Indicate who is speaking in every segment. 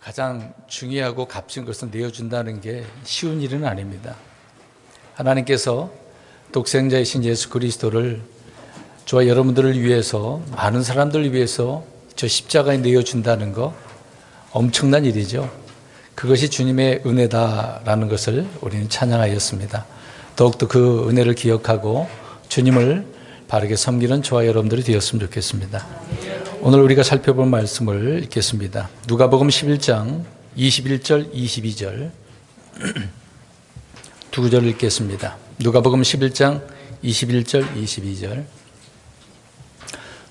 Speaker 1: 가장 중요하고 값진 것을 내어준다는 게 쉬운 일은 아닙니다. 하나님께서 독생자이신 예수 그리스도를 저와 여러분들을 위해서, 많은 사람들을 위해서 저 십자가에 내어준다는 거 엄청난 일이죠. 그것이 주님의 은혜다라는 것을 우리는 찬양하였습니다. 더욱더 그 은혜를 기억하고 주님을 바르게 섬기는 저와 여러분들이 되었으면 좋겠습니다. 오늘 우리가 살펴볼 말씀을 읽겠습니다. 누가복음 11장 21절 22절 두 구절을 읽겠습니다. 누가복음 11장 21절 22절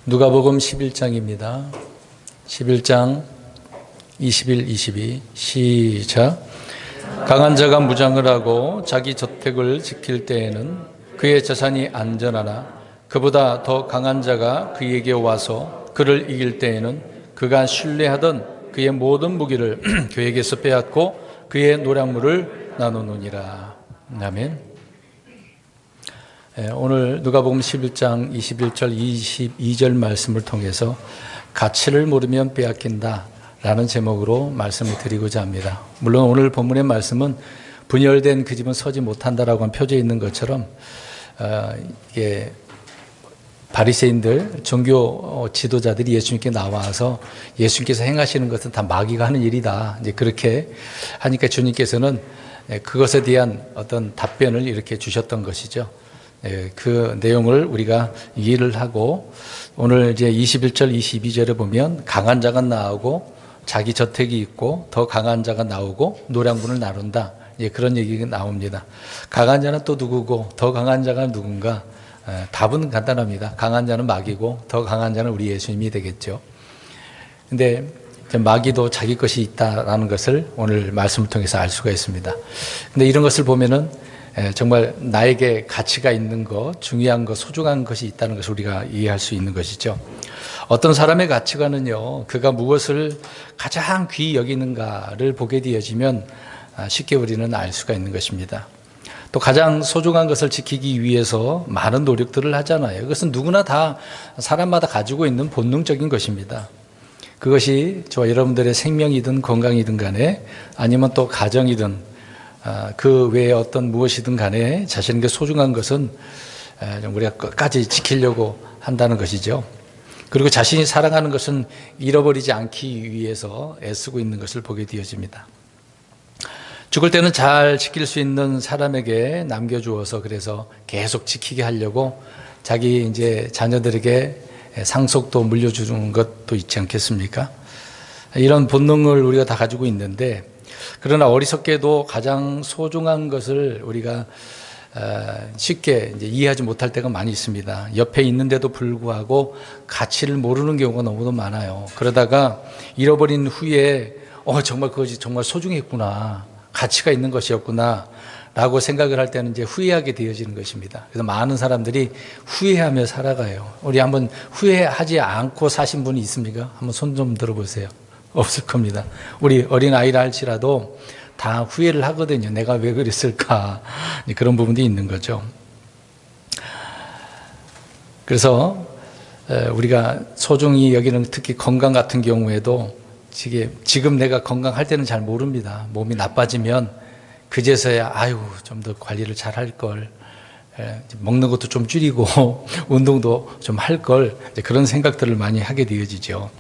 Speaker 1: 누가복음 11장입니다. 11장 21, 22 시작. 강한 자가 무장을 하고 자기 저택을 지킬 때에는 그의 재산이 안전하나 그보다 더 강한 자가 그에게 와서 그를 이길 때에는 그가 신뢰하던 그의 모든 무기를 그에게서 빼앗고 그의 노략물을 나누느니라. 아멘. 오늘 누가복음 11장 21절 22절 말씀을 통해서 가치를 모르면 빼앗긴다 라는 제목으로 말씀을 드리고자 합니다. 물론 오늘 본문의 말씀은 분열된 그 집은 서지 못한다라고 한 표제에 있는 것처럼 이게 바리새인들, 종교 지도자들이 예수님께 나와서 예수님께서 행하시는 것은 다 마귀가 하는 일이다. 이제 그렇게 하니까 주님께서는 그것에 대한 어떤 답변을 이렇게 주셨던 것이죠. 그 내용을 우리가 이해를 하고 오늘 이제 21절, 22절에 보면 강한 자가 나오고 자기 저택이 있고 더 강한 자가 나오고 노략물을 나눈다. 그런 얘기가 나옵니다. 강한 자는 또 누구고 더 강한 자가 누군가? 답은 간단합니다. 강한 자는 마귀고 더 강한 자는 우리 예수님이 되겠죠. 근데 마귀도 자기 것이 있다라는 것을 오늘 말씀을 통해서 알 수가 있습니다. 근데 이런 것을 보면은 정말 나에게 가치가 있는 것, 중요한 것, 소중한 것이 있다는 것을 우리가 이해할 수 있는 것이죠. 어떤 사람의 가치관은요, 그가 무엇을 가장 귀히 여기는가를 보게 되어지면 쉽게 우리는 알 수가 있는 것입니다. 또 가장 소중한 것을 지키기 위해서 많은 노력들을 하잖아요. 그것은 누구나 다 사람마다 가지고 있는 본능적인 것입니다. 그것이 저와 여러분들의 생명이든 건강이든 간에 아니면 또 가정이든 그 외에 어떤 무엇이든 간에 자신에게 소중한 것은 우리가 끝까지 지키려고 한다는 것이죠. 그리고 자신이 사랑하는 것은 잃어버리지 않기 위해서 애쓰고 있는 것을 보게 되어집니다. 죽을 때는 잘 지킬 수 있는 사람에게 남겨주어서 그래서 계속 지키게 하려고 자기 이제 자녀들에게 상속도 물려주는 것도 있지 않겠습니까? 이런 본능을 우리가 다 가지고 있는데 그러나 어리석게도 가장 소중한 것을 우리가 쉽게 이제 이해하지 못할 때가 많이 있습니다. 옆에 있는데도 불구하고 가치를 모르는 경우가 너무도 많아요. 그러다가 잃어버린 후에 정말 그것이 정말 소중했구나. 가치가 있는 것이었구나 라고 생각을 할 때는 이제 후회하게 되어지는 것입니다. 그래서 많은 사람들이 후회하며 살아가요. 우리 한번 후회하지 않고 사신 분이 있습니까? 한번 손 좀 들어보세요. 없을 겁니다. 우리 어린아이라 할지라도 다 후회를 하거든요. 내가 왜 그랬을까? 그런 부분도 있는 거죠. 그래서 우리가 소중히 여기는 특히 건강 같은 경우에도 지금 내가 건강할 때는 잘 모릅니다. 몸이 나빠지면 그제서야 좀 더 관리를 잘 할 걸, 먹는 것도 좀 줄이고 운동도 좀 할 걸, 그런 생각들을 많이 하게 되어지죠.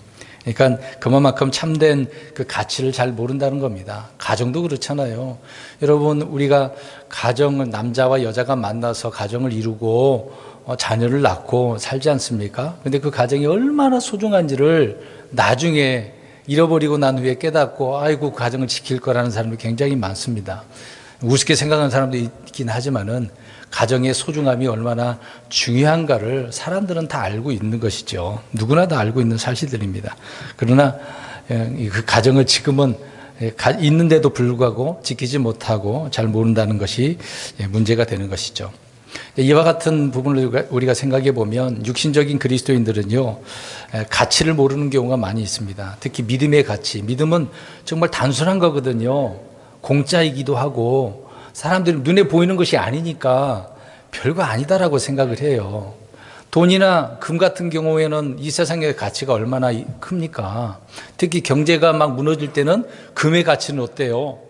Speaker 1: 그러니까 그만큼 참된 그 가치를 잘 모른다는 겁니다. 가정도 그렇잖아요. 여러분, 우리가 가정은 남자와 여자가 만나서 가정을 이루고 자녀를 낳고 살지 않습니까? 근데 그 가정이 얼마나 소중한지를 나중에 잃어버리고 난 후에 깨닫고 그 가정을 지킬 거라는 사람이 굉장히 많습니다. 우습게 생각하는 사람도 있긴 하지만은 가정의 소중함이 얼마나 중요한가를 사람들은 다 알고 있는 것이죠. 누구나 다 알고 있는 사실들입니다. 그러나 그 가정을 지금은 있는데도 불구하고 지키지 못하고 잘 모른다는 것이 문제가 되는 것이죠. 이와 같은 부분을 우리가 생각해 보면 육신적인 그리스도인들은요, 가치를 모르는 경우가 많이 있습니다. 특히 믿음의 가치. 믿음은 정말 단순한 거거든요. 공짜이기도 하고 사람들이 눈에 보이는 것이 아니니까 별거 아니다라고 생각을 해요. 돈이나 금 같은 경우에는 이 세상의 가치가 얼마나 큽니까? 특히 경제가 막 무너질 때는 금의 가치는 어때요?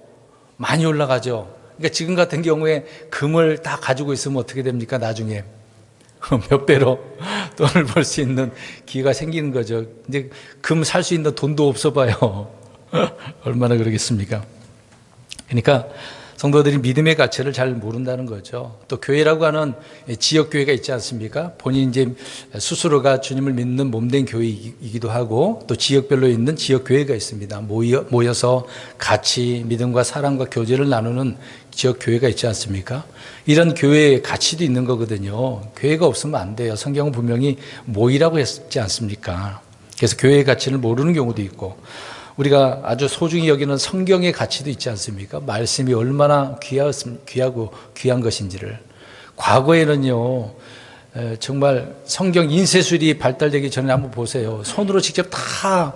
Speaker 1: 많이 올라가죠. 그러니까 지금 같은 경우에 금을 다 가지고 있으면 어떻게 됩니까? 나중에 몇 배로 돈을 벌 수 있는 기회가 생기는 거죠. 근데 금 살 수 있는 돈도 없어 봐요. 얼마나 그러겠습니까? 그러니까 성도들이 믿음의 가치를 잘 모른다는 거죠. 또 교회라고 하는 지역교회가 있지 않습니까? 본인 이제 스스로가 주님을 믿는 몸된 교회이기도 하고 또 지역별로 있는 지역교회가 있습니다. 모여서 같이 믿음과 사랑과 교제를 나누는 지역교회가 있지 않습니까? 이런 교회의 가치도 있는 거거든요. 교회가 없으면 안 돼요. 성경은 분명히 모이라고 했지 않습니까? 그래서 교회의 가치를 모르는 경우도 있고 우리가 아주 소중히 여기는 성경의 가치도 있지 않습니까? 말씀이 얼마나 귀하고 귀한 것인지를. 과거에는요, 정말 성경 인쇄술이 발달되기 전에 한번 보세요. 손으로 직접 다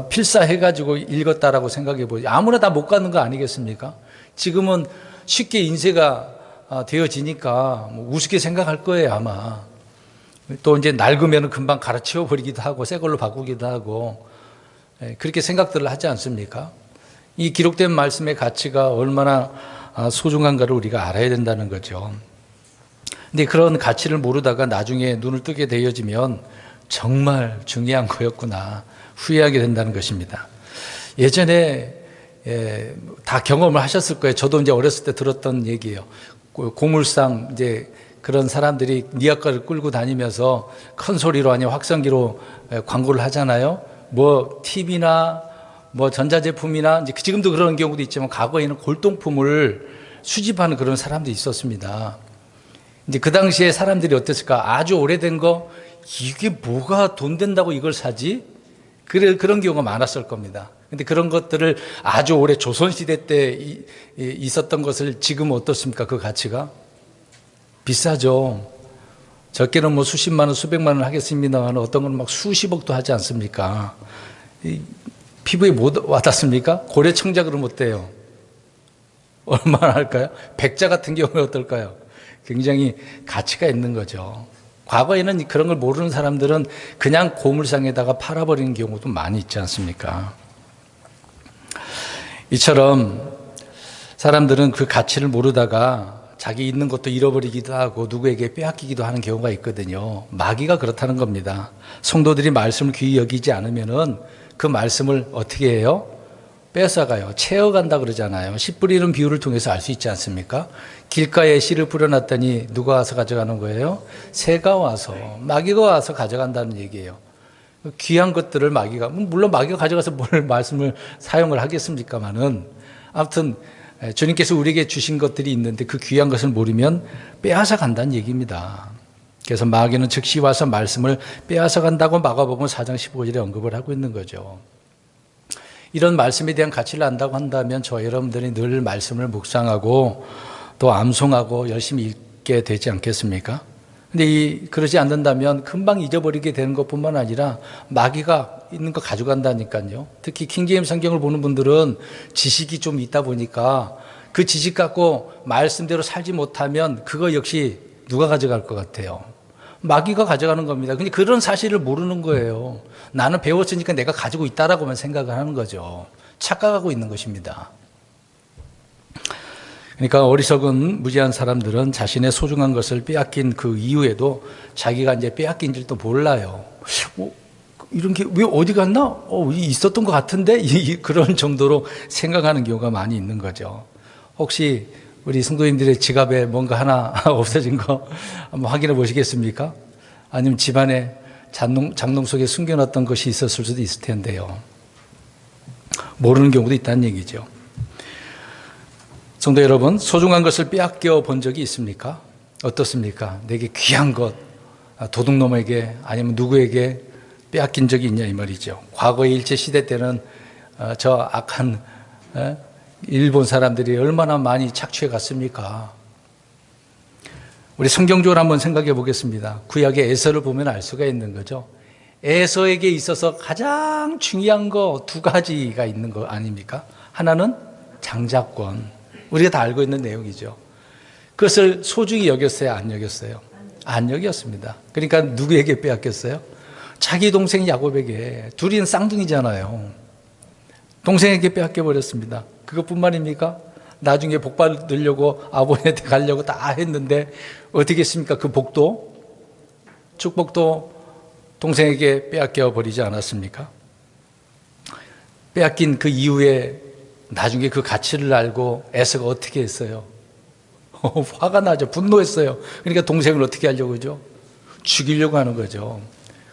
Speaker 1: 필사해가지고 읽었다라고 생각해 보세요. 아무나 다 못 가는 거 아니겠습니까? 지금은 쉽게 인쇄가 되어지니까 우습게 생각할 거예요, 아마. 또 이제 낡으면 금방 갈아치워 버리기도 하고 새 걸로 바꾸기도 하고 그렇게 생각들을 하지 않습니까? 이 기록된 말씀의 가치가 얼마나 소중한가를 우리가 알아야 된다는 거죠. 근데 그런 가치를 모르다가 나중에 눈을 뜨게 되어지면 정말 중요한 거였구나 후회하게 된다는 것입니다. 예전에 다 경험을 하셨을 거예요. 저도 이제 어렸을 때 들었던 얘기예요. 고물상 이제 그런 사람들이 리어카를 끌고 다니면서 큰 소리로 아니면 확성기로 광고를 하잖아요. 뭐 TV나 뭐 전자제품이나 이제 지금도 그런 경우도 있지만 과거에는 골동품을 수집하는 그런 사람도 있었습니다. 이제 그 당시에 사람들이 어땠을까? 아주 오래된 거 이게 뭐가 돈 된다고 이걸 사지? 그런 경우가 많았을 겁니다. 근데 그런 것들을 아주 오래 조선시대 때 있었던 것을 지금 어떻습니까? 그 가치가 비싸죠. 적게는 뭐 수십만 원, 수백만 원 하겠습니다만 어떤 건 막 수십억도 하지 않습니까? 피부에 못 와닿습니까? 고래청자 그러면 어때요? 얼마나 할까요? 백자 같은 경우는 어떨까요? 굉장히 가치가 있는 거죠. 과거에는 그런 걸 모르는 사람들은 그냥 고물상에다가 팔아버리는 경우도 많이 있지 않습니까? 이처럼 사람들은 그 가치를 모르다가 자기 있는 것도 잃어버리기도 하고 누구에게 빼앗기기도 하는 경우가 있거든요. 마귀가 그렇다는 겁니다. 성도들이 말씀을 귀히 여기지 않으면은 그 말씀을 어떻게 해요? 뺏어가요. 채워간다 그러잖아요. 씨 뿌리는 비유를 통해서 알 수 있지 않습니까? 길가에 씨를 뿌려놨더니 누가 와서 가져가는 거예요? 새가 와서, 마귀가 와서 가져간다는 얘기예요. 귀한 것들을 마귀가, 물론 마귀가 가져가서 뭘 말씀을 사용을 하겠습니까마는 아무튼 주님께서 우리에게 주신 것들이 있는데 그 귀한 것을 모르면 빼앗아 간다는 얘기입니다. 그래서 마귀는 즉시 와서 말씀을 빼앗아 간다고 마가복음 4장 15절에 언급을 하고 있는 거죠. 이런 말씀에 대한 가치를 안다고 한다면 저와 여러분들이 늘 말씀을 묵상하고 또 암송하고 열심히 읽게 되지 않겠습니까? 근데 그러지 않는다면 금방 잊어버리게 되는 것뿐만 아니라 마귀가 있는 거 가져간다니까요. 특히 킹제임스 성경을 보는 분들은 지식이 좀 있다 보니까 그 지식 갖고 말씀대로 살지 못하면 그거 역시 누가 가져갈 것 같아요? 마귀가 가져가는 겁니다. 근데 그런 사실을 모르는 거예요. 나는 배웠으니까 내가 가지고 있다라고만 생각을 하는 거죠. 착각하고 있는 것입니다. 그러니까 어리석은 무지한 사람들은 자신의 소중한 것을 빼앗긴 그 이후에도 자기가 이제 빼앗긴 줄도 몰라요. 이런 게 왜 어디 갔나? 있었던 것 같은데? 그런 정도로 생각하는 경우가 많이 있는 거죠. 혹시 우리 성도님들의 지갑에 뭔가 하나 없어진 거 한번 확인해 보시겠습니까? 아니면 집안에 장롱 속에 숨겨놨던 것이 있었을 수도 있을 텐데요. 모르는 경우도 있다는 얘기죠. 성도 여러분, 소중한 것을 빼앗겨 본 적이 있습니까? 어떻습니까? 내게 귀한 것, 도둑놈에게 아니면 누구에게 빼앗긴 적이 있냐 이 말이죠. 과거의 일제시대 때는 저 악한 일본 사람들이 얼마나 많이 착취해 갔습니까? 우리 성경적으로 한번 생각해 보겠습니다. 구약의 에서를 보면 알 수가 있는 거죠. 에서에게 있어서 가장 중요한 거 두 가지가 있는 거 아닙니까? 하나는 장자권. 우리가 다 알고 있는 내용이죠. 그것을 소중히 여겼어요? 안 여겼어요? 안역이었습니다. 그러니까 누구에게 빼앗겼어요? 자기 동생 야곱에게. 둘이는 쌍둥이잖아요. 동생에게 빼앗겨버렸습니다. 그것뿐만입니까? 나중에 복 받으려고 아버지한테 가려고 다 했는데 어떻게 했습니까? 그 복도, 축복도 동생에게 빼앗겨 버리지 않았습니까? 빼앗긴 그 이후에 나중에 그 가치를 알고 에서가 어떻게 했어요? 화가 나죠. 분노했어요. 그러니까 동생을 어떻게 하려고 하죠? 죽이려고 하는 거죠.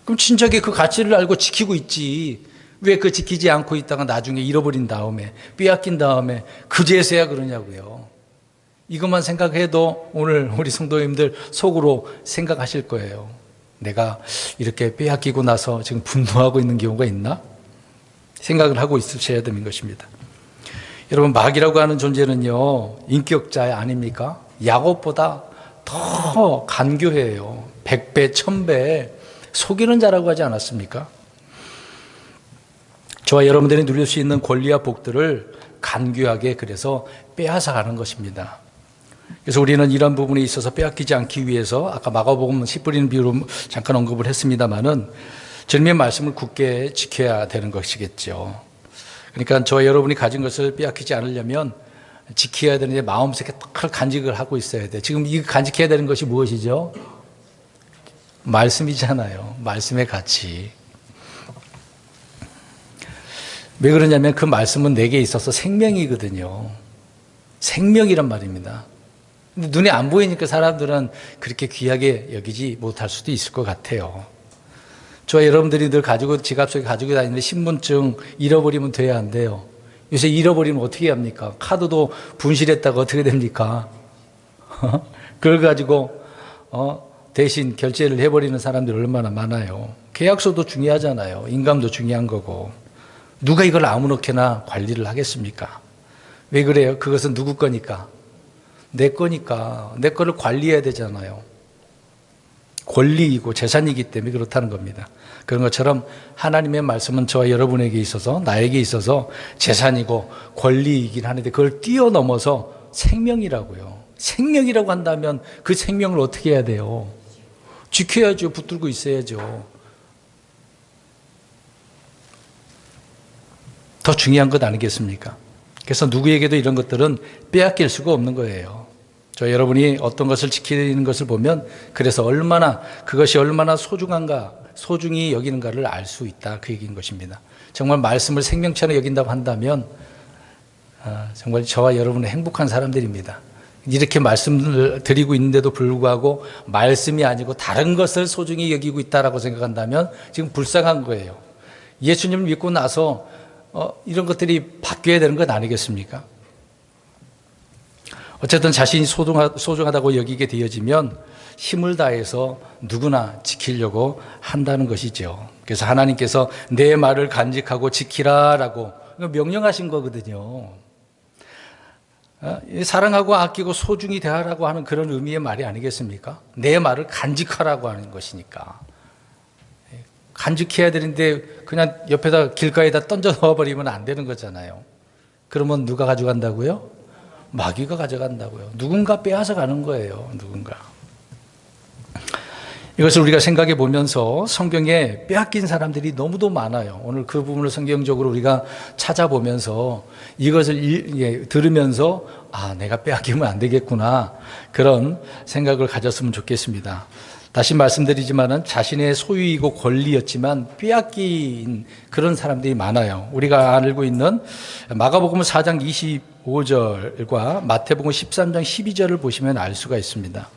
Speaker 1: 그럼 친척이 그 가치를 알고 지키고 있지. 왜 그 지키지 않고 있다가 나중에 잃어버린 다음에, 빼앗긴 다음에 그제서야 그러냐고요. 이것만 생각해도 오늘 우리 성도님들 속으로 생각하실 거예요. 내가 이렇게 빼앗기고 나서 지금 분노하고 있는 경우가 있나? 생각을 하고 있으셔야 되는 것입니다. 여러분, 마귀라고 하는 존재는요, 인격자 아닙니까? 야곱보다 더 간교해요. 100배, 1000배 속이는 자라고 하지 않았습니까? 저와 여러분들이 누릴 수 있는 권리와 복들을 간교하게 그래서 빼앗아가는 것입니다. 그래서 우리는 이런 부분에 있어서 빼앗기지 않기 위해서 아까 마가복음 씨 뿌리는 비유로 잠깐 언급을 했습니다마는 주님의 말씀을 굳게 지켜야 되는 것이겠죠. 그러니까 저와 여러분이 가진 것을 빼앗기지 않으려면 지켜야 되는데 마음속에 딱 간직을 하고 있어야 돼. 지금 이 간직해야 되는 것이 무엇이죠? 말씀이잖아요. 말씀의 가치. 왜 그러냐면 그 말씀은 내게 있어서 생명이거든요. 생명이란 말입니다. 근데 눈에 안 보이니까 사람들은 그렇게 귀하게 여기지 못할 수도 있을 것 같아요. 저와 여러분들이 늘 가지고 지갑 속에 가지고 다니는 신분증 잃어버리면 돼야 안 돼요. 요새 잃어버리면 어떻게 합니까? 카드도 분실했다가 어떻게 됩니까? 그걸 가지고 대신 결제를 해버리는 사람들이 얼마나 많아요. 계약서도 중요하잖아요. 인감도 중요한 거고. 누가 이걸 아무렇게나 관리를 하겠습니까? 왜 그래요? 그것은 누구 거니까? 내 거니까. 내 거를 관리해야 되잖아요. 권리이고 재산이기 때문에 그렇다는 겁니다. 그런 것처럼 하나님의 말씀은 저와 여러분에게 있어서, 나에게 있어서 재산이고 권리이긴 하는데 그걸 뛰어넘어서 생명이라고요. 생명이라고 한다면 그 생명을 어떻게 해야 돼요? 지켜야죠. 붙들고 있어야죠. 더 중요한 것 아니겠습니까? 그래서 누구에게도 이런 것들은 빼앗길 수가 없는 거예요. 저 여러분이 어떤 것을 지키는 것을 보면 그래서 그것이 얼마나 소중한가, 소중히 여기는가를 알 수 있다. 그 얘기인 것입니다. 정말 말씀을 생명처럼 여긴다고 한다면 정말 저와 여러분은 행복한 사람들입니다. 이렇게 말씀을 드리고 있는데도 불구하고 말씀이 아니고 다른 것을 소중히 여기고 있다라고 생각한다면 지금 불쌍한 거예요. 예수님을 믿고 나서 이런 것들이 바뀌어야 되는 것 아니겠습니까? 어쨌든 자신이 소중하다고 여기게 되어지면 힘을 다해서 누구나 지키려고 한다는 것이죠. 그래서 하나님께서 내 말을 간직하고 지키라라고 명령하신 거거든요. 사랑하고 아끼고 소중히 대하라고 하는 그런 의미의 말이 아니겠습니까? 내 말을 간직하라고 하는 것이니까. 간직해야 되는데 그냥 옆에다 길가에다 던져 넣어버리면 안 되는 거잖아요. 그러면 누가 가져간다고요? 마귀가 가져간다고요. 누군가 빼앗아 가는 거예요. 누군가. 이것을 우리가 생각해 보면서 성경에 빼앗긴 사람들이 너무도 많아요. 오늘 그 부분을 성경적으로 우리가 찾아보면서 이것을 들으면서 내가 빼앗기면 안 되겠구나. 그런 생각을 가졌으면 좋겠습니다. 다시 말씀드리지만은 자신의 소유이고 권리였지만 빼앗긴 그런 사람들이 많아요. 우리가 알고 있는 마가복음 4장 25절과 마태복음 13장 12절을 보시면 알 수가 있습니다.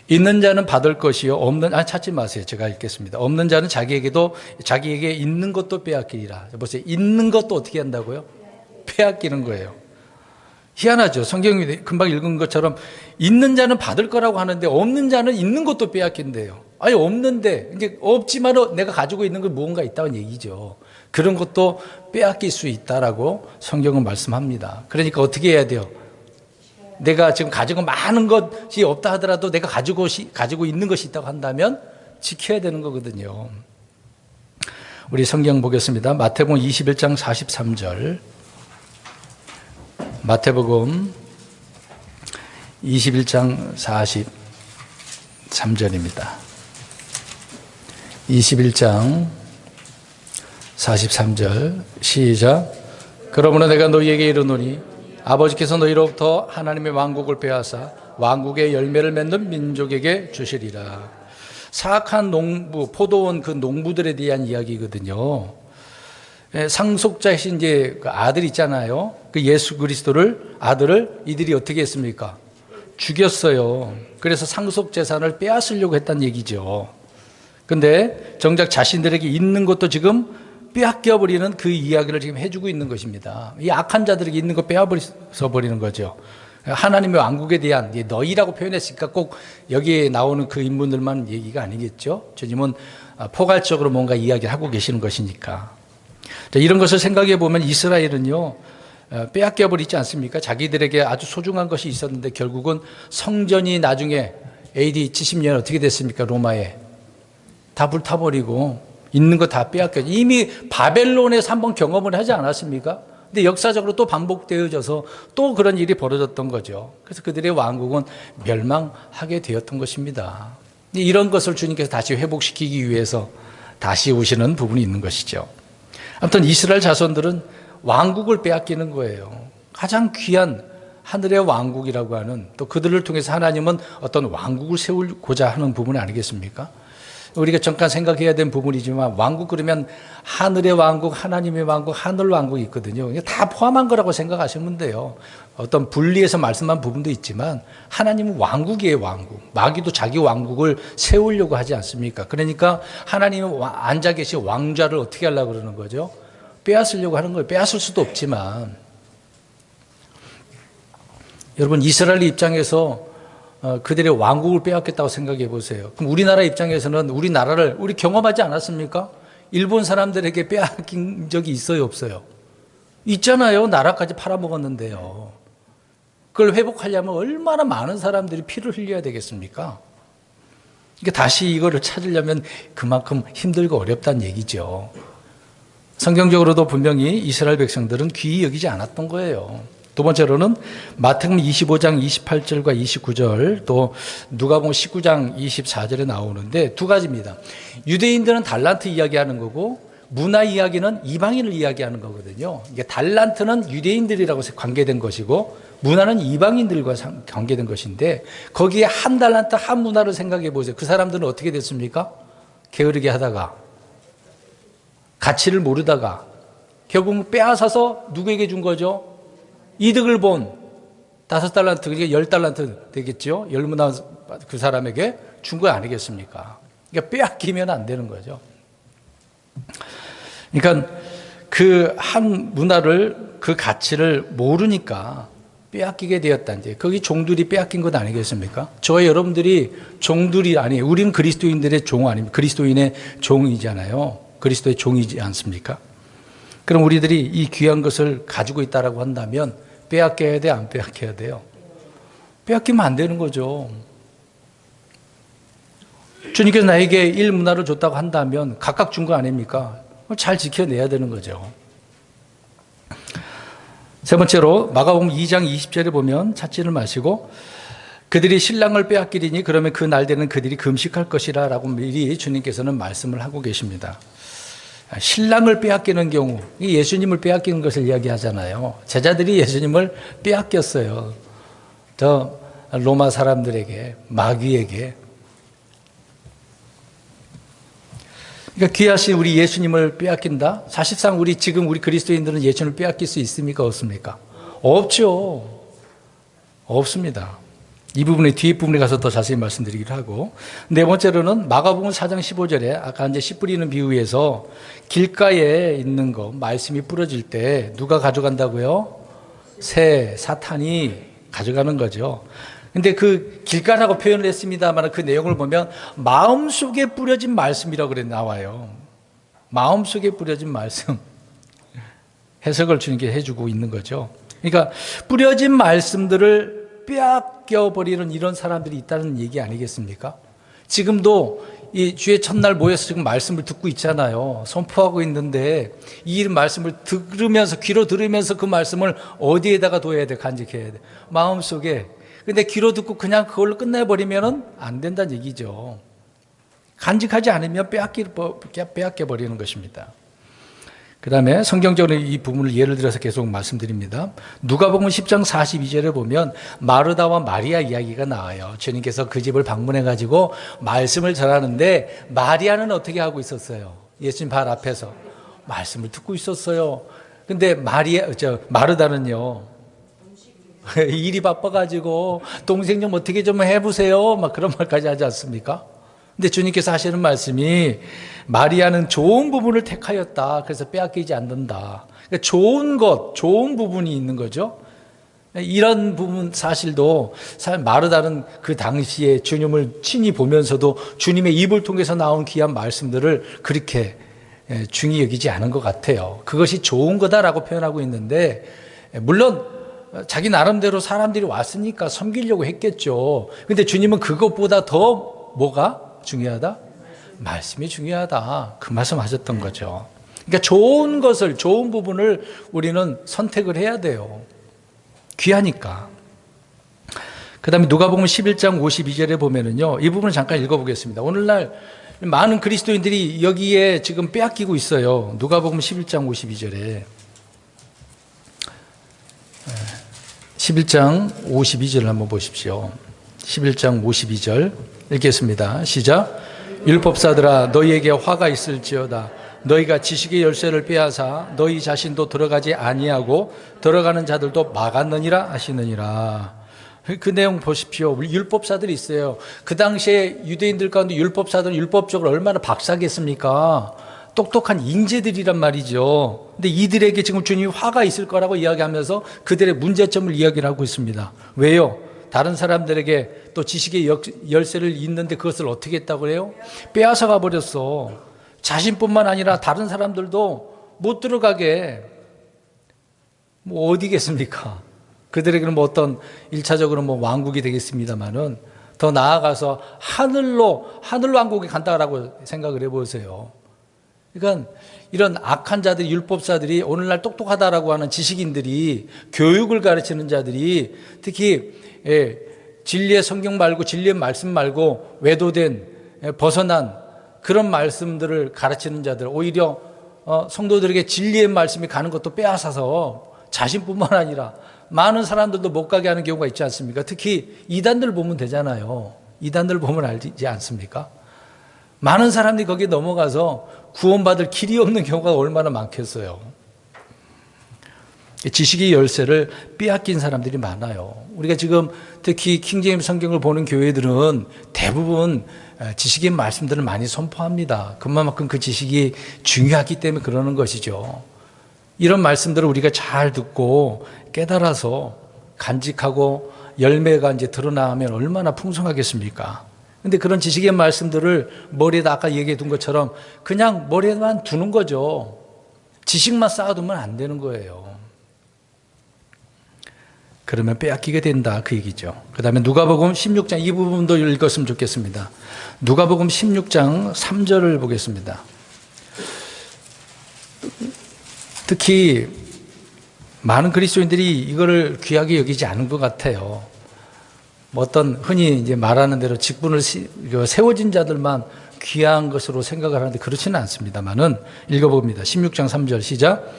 Speaker 1: 있는 자는 받을 것이요 찾지 마세요. 제가 읽겠습니다. 없는 자는 자기에게 있는 것도 빼앗기리라. 보세요. 있는 것도 어떻게 한다고요? 빼앗기는 거예요. 희한하죠. 성경이 금방 읽은 것처럼 있는 자는 받을 거라고 하는데 없는 자는 있는 것도 빼앗긴대요. 아니 없는데 이제 없지만 내가 가지고 있는 건 무언가 있다는 얘기죠. 그런 것도 빼앗길 수 있다라고 성경은 말씀합니다. 그러니까 어떻게 해야 돼요? 내가 지금 가지고 많은 것이 없다 하더라도 내가 가지고 있는 것이 있다고 한다면 지켜야 되는 거거든요. 우리 성경 보겠습니다. 마태복음 21장 43절. 마태복음 21장 3절입니다. 21장 43절 시작. 그러므로 내가 너희에게 이르노니 아버지께서 너희로부터 하나님의 왕국을 빼앗아 왕국의 열매를 맺는 민족에게 주시리라. 사악한 농부, 포도원 그 농부들에 대한 이야기거든요. 상속자이신 이제 그 아들 있잖아요. 그 예수 그리스도를 아들을 이들이 어떻게 했습니까? 죽였어요. 그래서 상속 재산을 빼앗으려고 했다는 얘기죠. 근데 정작 자신들에게 있는 것도 지금 빼앗겨 버리는 그 이야기를 지금 해주고 있는 것입니다. 이 악한 자들에게 있는 거 빼앗아 버리는 거죠. 하나님의 왕국에 대한 너희라고 표현했으니까 꼭 여기에 나오는 그 인물들만 얘기가 아니겠죠. 주님은 포괄적으로 뭔가 이야기를 하고 계시는 것이니까. 이런 것을 생각해 보면 이스라엘은요, 빼앗겨 버리지 않습니까? 자기들에게 아주 소중한 것이 있었는데 결국은 성전이 나중에 AD 70년 어떻게 됐습니까? 로마에 다 불타버리고 있는 거 다 빼앗겨. 이미 바벨론에서 한번 경험을 하지 않았습니까? 근데 역사적으로 또 반복되어져서 또 그런 일이 벌어졌던 거죠. 그래서 그들의 왕국은 멸망하게 되었던 것입니다. 이런 것을 주님께서 다시 회복시키기 위해서 다시 오시는 부분이 있는 것이죠. 아무튼 이스라엘 자손들은 왕국을 빼앗기는 거예요. 가장 귀한 하늘의 왕국이라고 하는, 또 그들을 통해서 하나님은 어떤 왕국을 세우고자 하는 부분 아니겠습니까? 우리가 잠깐 생각해야 되는 부분이지만 왕국 그러면 하늘의 왕국, 하나님의 왕국, 하늘 왕국이 있거든요. 이게 다 포함한 거라고 생각하시면 돼요. 어떤 분리해서 말씀한 부분도 있지만 하나님은 왕국이에요, 왕국. 마귀도 자기 왕국을 세우려고 하지 않습니까? 그러니까 하나님은 앉아 계신 왕좌를 어떻게 하려고 그러는 거죠? 빼앗으려고 하는 거예요. 빼앗을 수도 없지만. 여러분, 이스라엘 입장에서 그들의 왕국을 빼앗겠다고 생각해 보세요. 그럼 우리나라 입장에서는 우리나라를 우리 경험하지 않았습니까? 일본 사람들에게 빼앗긴 적이 있어요, 없어요? 있잖아요. 나라까지 팔아먹었는데요. 그걸 회복하려면 얼마나 많은 사람들이 피를 흘려야 되겠습니까? 그러니까 다시 이거를 찾으려면 그만큼 힘들고 어렵다는 얘기죠. 성경적으로도 분명히 이스라엘 백성들은 귀히 여기지 않았던 거예요. 두 번째로는 마태복음 25장 28절과 29절, 또 누가복음 19장 24절에 나오는데 두 가지입니다. 유대인들은 달란트 이야기하는 거고 문화 이야기는 이방인을 이야기하는 거거든요. 이게 달란트는 유대인들이라고 관계된 것이고 문화는 이방인들과 관계된 것인데 거기에 한 달란트 한 문화를 생각해 보세요. 그 사람들은 어떻게 됐습니까? 게으르게 하다가 가치를 모르다가 결국 빼앗아서 누구에게 준 거죠? 이득을 본 5달란트, 그러니까 10달란트 되겠죠? 열문화 그 사람에게 준 거 아니겠습니까? 그러니까 빼앗기면 안 되는 거죠. 그러니까 그 한 문화를, 그 가치를 모르니까 빼앗기게 되었다. 이제 거기 종들이 빼앗긴 것 아니겠습니까? 저와 여러분들이 종들이 아니에요. 우리는 그리스도인들의 종 아닙니까? 그리스도인의 종이잖아요. 그리스도의 종이지 않습니까? 그럼 우리들이 이 귀한 것을 가지고 있다라고 한다면 빼앗겨야 돼, 안 빼앗겨야 돼요? 빼앗기면 안 되는 거죠. 주님께서 나에게 일 문화를 줬다고 한다면 각각 준 거 아닙니까? 잘 지켜내야 되는 거죠. 세 번째로 마가복음 2장 20절에 보면 찾지를 마시고 그들이 신랑을 빼앗기리니 그러면 그 날 되는 그들이 금식할 것이라 라고 미리 주님께서는 말씀을 하고 계십니다. 신랑을 빼앗기는 경우, 예수님을 빼앗기는 것을 이야기하잖아요. 제자들이 예수님을 빼앗겼어요. 저 로마 사람들에게, 마귀에게. 그러니까 귀하신 우리 예수님을 빼앗긴다? 사실상 우리 그리스도인들은 예수님을 빼앗길 수 있습니까? 없습니까? 없죠. 없습니다. 이 부분의 뒷부분에 가서 더 자세히 말씀드리기로 하고, 네 번째로는 마가복음 4장 15절에 아까 이제 씨 뿌리는 비유에서 길가에 있는 거, 말씀이 뿌려질 때 누가 가져간다고요? 사탄이 가져가는 거죠. 근데 그 길가라고 표현을 했습니다만 그 내용을 보면 마음속에 뿌려진 말씀이라고 그래 나와요. 마음속에 뿌려진 말씀. 해석을 주님께 해주고 있는 거죠. 그러니까 뿌려진 말씀들을 빼앗겨버리는 이런 사람들이 있다는 얘기 아니겠습니까? 지금도 이 주의 첫날 모여서 지금 말씀을 듣고 있잖아요. 선포하고 있는데 이 말씀을 들으면서, 귀로 들으면서 그 말씀을 어디에다가 둬야 돼? 간직해야 돼. 마음속에. 근데 귀로 듣고 그냥 그걸로 끝내버리면 안 된다는 얘기죠. 간직하지 않으면 빼앗겨 버리는 것입니다. 그 다음에 성경적으로 이 부분을 예를 들어서 계속 말씀드립니다. 누가복음 10장 42절에 보면 마르다와 마리아 이야기가 나와요. 주님께서 그 집을 방문해가지고 말씀을 전하는데 마리아는 어떻게 하고 있었어요? 예수님 발 앞에서 말씀을 듣고 있었어요. 근데 마르다는요, 일이 바빠가지고 동생 좀 어떻게 좀 해보세요. 막 그런 말까지 하지 않습니까? 근데 주님께서 하시는 말씀이 마리아는 좋은 부분을 택하였다. 그래서 빼앗기지 않는다. 그러니까 좋은 것, 좋은 부분이 있는 거죠. 이런 부분 사실도 마르다는 그 당시에 주님을 친히 보면서도 주님의 입을 통해서 나온 귀한 말씀들을 그렇게 중히 여기지 않은 것 같아요. 그것이 좋은 거다라고 표현하고 있는데, 물론 자기 나름대로 사람들이 왔으니까 섬기려고 했겠죠. 근데 주님은 그것보다 더 뭐가 중요하다? 말씀이 중요하다. 그 말씀 하셨던 거죠. 그러니까 좋은 것을, 좋은 부분을 우리는 선택을 해야 돼요. 귀하니까. 그 다음에 누가복음 11장 52절에 보면은요, 이 부분을 잠깐 읽어보겠습니다. 오늘날 많은 그리스도인들이 여기에 지금 빼앗기고 있어요. 누가복음 11장 52절에. 11장 52절을 한번 보십시오. 11장 52절 읽겠습니다. 시작. 율법사들아 너희에게 화가 있을지어다. 너희가 지식의 열쇠를 빼앗아 너희 자신도 들어가지 아니하고 들어가는 자들도 막았느니라 하시느니라. 그 내용 보십시오. 율법사들이 있어요. 그 당시에 유대인들 가운데 율법사들은 율법적으로 얼마나 박사겠습니까? 똑똑한 인재들이란 말이죠. 근데 이들에게 지금 주님이 화가 있을 거라고 이야기하면서 그들의 문제점을 이야기를 하고 있습니다. 왜요? 다른 사람들에게 또 지식의 열쇠를 잇는데 그것을 어떻게 했다고 그래요? 빼앗아 가버렸어. 자신뿐만 아니라 다른 사람들도 못 들어가게. 뭐 어디겠습니까? 그들에게는 뭐 어떤 1차적으로 뭐 왕국이 되겠습니다만은 더 나아가서 하늘로 왕국에 간다라고 생각을 해보세요. 그러니까 이런 악한 자들이, 율법사들이, 오늘날 똑똑하다라고 하는 지식인들이, 교육을 가르치는 자들이, 특히 진리의 성경 말고 진리의 말씀 말고 외도된, 벗어난 그런 말씀들을 가르치는 자들, 오히려 성도들에게 진리의 말씀이 가는 것도 빼앗아서 자신뿐만 아니라 많은 사람들도 못 가게 하는 경우가 있지 않습니까? 특히 이단들 보면 되잖아요. 이단들 보면 알지 않습니까? 많은 사람들이 거기에 넘어가서 구원받을 길이 없는 경우가 얼마나 많겠어요. 지식의 열쇠를 빼앗긴 사람들이 많아요. 우리가 지금 특히 킹제임스 성경을 보는 교회들은 대부분 지식의 말씀들을 많이 선포합니다. 그만큼 그 지식이 중요하기 때문에 그러는 것이죠. 이런 말씀들을 우리가 잘 듣고 깨달아서 간직하고 열매가 이제 드러나면 얼마나 풍성하겠습니까? 근데 그런 지식의 말씀들을 머리에다 아까 얘기해 둔 것처럼 그냥 머리에만 두는 거죠. 지식만 쌓아두면 안 되는 거예요. 그러면 빼앗기게 된다 그 얘기죠. 그 다음에 누가복음 16장 이 부분도 읽었으면 좋겠습니다. 누가복음 16장 3절을 보겠습니다. 특히 많은 그리스도인들이 이거를 귀하게 여기지 않은 것 같아요. 뭐 어떤 흔히 이제 말하는 대로 직분을 세워진 자들만 귀한 것으로 생각을 하는데 그렇지는 않습니다만은 읽어봅니다. 16장 3절 시작.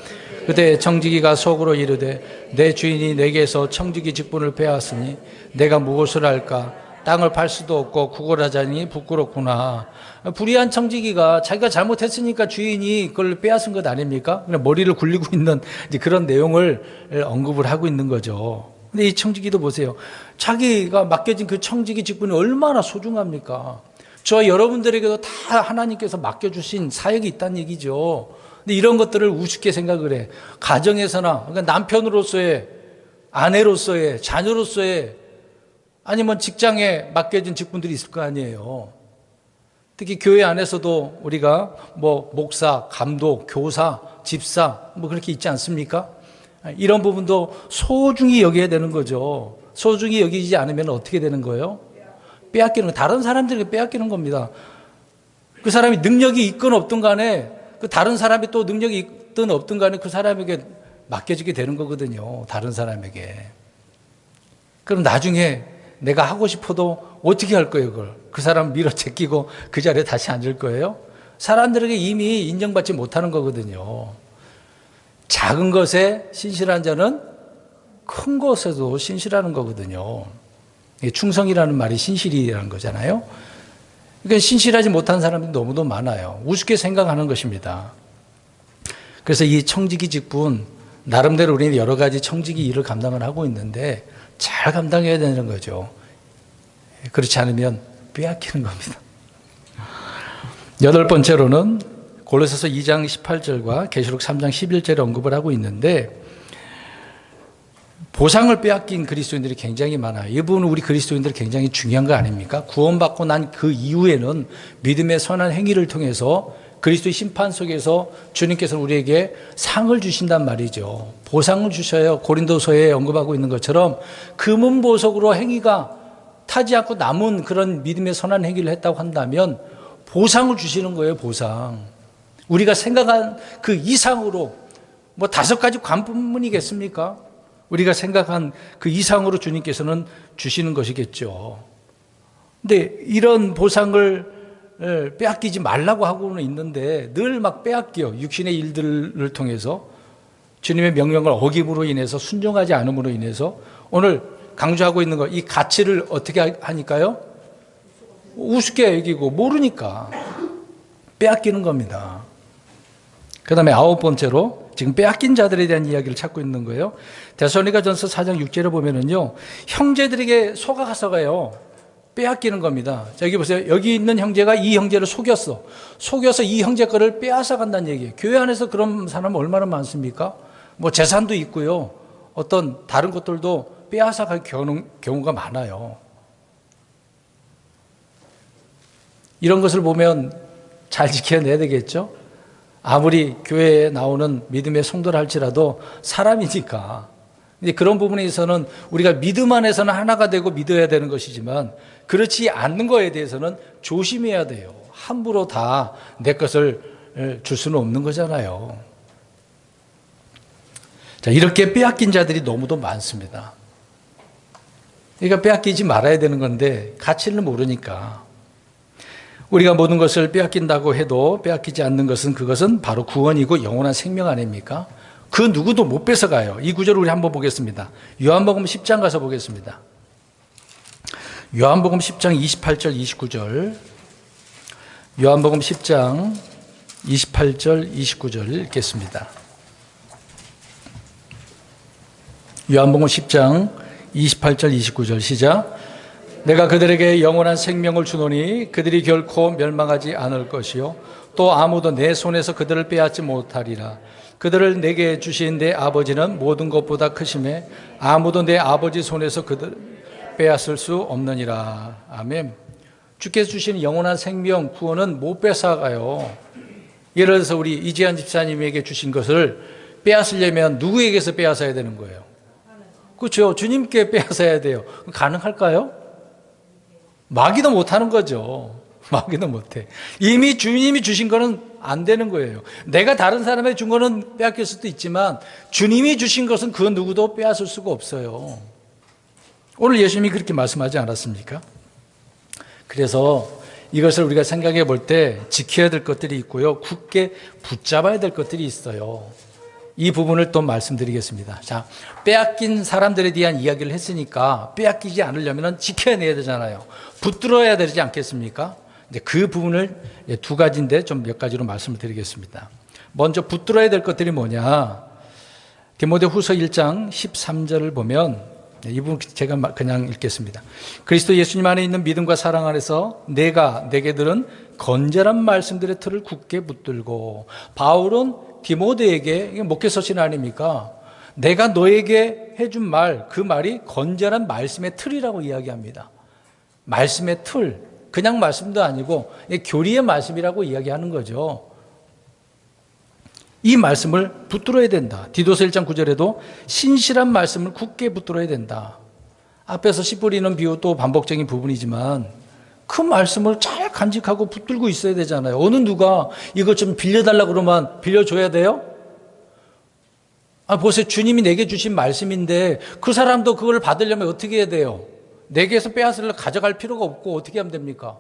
Speaker 1: 그때 청지기가 속으로 이르되 내 주인이 내게서 청지기 직분을 빼앗으니 내가 무엇을 할까? 땅을 팔 수도 없고 구걸하자니 부끄럽구나. 불의한 청지기가 자기가 잘못했으니까 주인이 그걸 빼앗은 것 아닙니까? 그냥 머리를 굴리고 있는 이제 그런 내용을 언급을 하고 있는 거죠. 근데 이 청지기도 보세요. 자기가 맡겨진 그 청지기 직분이 얼마나 소중합니까? 저 여러분들에게도 다 하나님께서 맡겨주신 사역이 있다는 얘기죠. 근데 이런 것들을 우습게 생각을 해. 가정에서나, 그러니까 남편으로서의, 아내로서의, 자녀로서의, 아니면 직장에 맡겨진 직분들이 있을 거 아니에요. 특히 교회 안에서도 우리가 뭐 목사, 감독, 교사, 집사, 뭐 그렇게 있지 않습니까? 이런 부분도 소중히 여겨야 되는 거죠. 소중히 여기지 않으면 어떻게 되는 거예요? 빼앗기는 거. 다른 사람들에게 빼앗기는 겁니다. 그 사람이 능력이 있건 없든 간에 그 다른 사람이 또 능력이 있든 없든 간에 그 사람에게 맡겨지게 되는 거거든요. 다른 사람에게. 그럼 나중에 내가 하고 싶어도 어떻게 할 거예요, 그걸? 그 사람 밀어 제끼고 그 자리에 다시 앉을 거예요? 사람들에게 이미 인정받지 못하는 거거든요. 작은 것에 신실한 자는 큰 것에도 신실하는 거거든요. 충성이라는 말이 신실이라는 거잖아요. 그러니까 신실하지 못한 사람이 너무도 많아요. 우습게 생각하는 것입니다. 그래서 이 청지기 직분, 나름대로 우리는 여러 가지 청지기 일을 감당을 하고 있는데 잘 감당해야 되는 거죠. 그렇지 않으면 빼앗기는 겁니다. 여덟 번째로는 골로새서 2장 18절과 계시록 3장 11절에 언급을 하고 있는데 보상을 빼앗긴 그리스도인들이 굉장히 많아요. 이 부분은 우리 그리스도인들이 굉장히 중요한 거 아닙니까? 구원받고 난 그 이후에는 믿음의 선한 행위를 통해서 그리스도의 심판 속에서 주님께서는 우리에게 상을 주신단 말이죠. 보상을 주셔요. 고린도서에 언급하고 있는 것처럼 금은보석으로 행위가 타지 않고 남은 그런 믿음의 선한 행위를 했다고 한다면 보상을 주시는 거예요. 보상. 우리가 생각한 그 이상으로 뭐 5가지 관문이겠습니까? 우리가 생각한 그 이상으로 주님께서는 주시는 것이겠죠. 근데 이런 보상을 빼앗기지 말라고 하고는 있는데 늘 막 빼앗겨. 육신의 일들을 통해서 주님의 명령을 어김으로 인해서 순종하지 않음으로 인해서 오늘 강조하고 있는 거, 이 가치를 어떻게 하니까요? 우습게 여기고 모르니까 빼앗기는 겁니다. 그 다음에 9번째로 지금 빼앗긴 자들에 대한 이야기를 찾고 있는 거예요. 데살로니가전서 4장 6절에 보면은요, 형제들에게 속아서가요 빼앗기는 겁니다. 자, 여기 보세요. 여기 있는 형제가 이 형제를 속여서 이 형제 거를 빼앗아 간다는 얘기예요. 교회 안에서 그런 사람 얼마나 많습니까? 뭐 재산도 있고요, 어떤 다른 것들도 빼앗아 갈 경우가 많아요. 이런 것을 보면 잘 지켜내야 되겠죠? 아무리 교회에 나오는 믿음의 성도라 할지라도 사람이니까. 근데 그런 부분에 있어서는 우리가 믿음 안에서는 하나가 되고 믿어야 되는 것이지만 그렇지 않는 거에 대해서는 조심해야 돼요. 함부로 다 내 것을 줄 수는 없는 거잖아요. 자, 이렇게 빼앗긴 자들이 너무도 많습니다. 그러니까 빼앗기지 말아야 되는 건데 가치를 모르니까. 우리가 모든 것을 빼앗긴다고 해도 빼앗기지 않는 것은 그것은 바로 구원이고 영원한 생명 아닙니까? 그 누구도 못 뺏어가요. 이 구절을 우리 한번 보겠습니다. 요한복음 10장 가서 보겠습니다. 요한복음 10장 28절 29절. 요한복음 10장 28절 29절 읽겠습니다. 요한복음 10장 28절 29절 시작. 내가 그들에게 영원한 생명을 주노니 그들이 결코 멸망하지 않을 것이요 또 아무도 내 손에서 그들을 빼앗지 못하리라. 그들을 내게 주신 내 아버지는 모든 것보다 크심에 아무도 내 아버지 손에서 그들을 빼앗을 수 없느니라. 아멘. 주께서 주신 영원한 생명 구원은 못 뺏어가요. 예를 들어서 우리 이재한 집사님에게 주신 것을 빼앗으려면 누구에게서 빼앗아야 되는 거예요? 그렇죠. 주님께 빼앗아야 돼요. 가능할까요? 마귀도 못하는 거죠. 마귀도 못해. 이미 주님이 주신 거는 안 되는 거예요. 내가 다른 사람에게 준 거는 빼앗길 수도 있지만 주님이 주신 것은 그 누구도 빼앗을 수가 없어요. 오늘 예수님이 그렇게 말씀하지 않았습니까? 그래서 이것을 우리가 생각해 볼 때 지켜야 될 것들이 있고요, 굳게 붙잡아야 될 것들이 있어요. 이 부분을 또 말씀드리겠습니다. 자, 빼앗긴 사람들에 대한 이야기를 했으니까 빼앗기지 않으려면 지켜내야 되잖아요. 붙들어야 되지 않겠습니까? 이제 그 부분을 2가지인데 좀 몇 가지로 말씀을 드리겠습니다. 먼저 붙들어야 될 것들이 뭐냐? 디모데후서 1장 13절을 보면 이 부분 제가 그냥 읽겠습니다. 그리스도 예수님 안에 있는 믿음과 사랑 안에서 내게 들은 건전한 말씀들의 틀을 굳게 붙들고, 바울은 디모데에게, 이게 목회 서신 아닙니까? 내가 너에게 해준 말, 그 말이 건전한 말씀의 틀이라고 이야기합니다. 말씀의 틀, 그냥 말씀도 아니고 교리의 말씀이라고 이야기하는 거죠. 이 말씀을 붙들어야 된다. 디도서 1장 9절에도 신실한 말씀을 굳게 붙들어야 된다. 앞에서 씨 뿌리는 비유 또 반복적인 부분이지만 그 말씀을 잘 간직하고 붙들고 있어야 되잖아요. 어느 누가 이것 좀 빌려달라고 그러면 빌려줘야 돼요? 보세요. 주님이 내게 주신 말씀인데 그 사람도 그걸 받으려면 어떻게 해야 돼요? 내게서 빼앗으려 가져갈 필요가 없고 어떻게 하면 됩니까?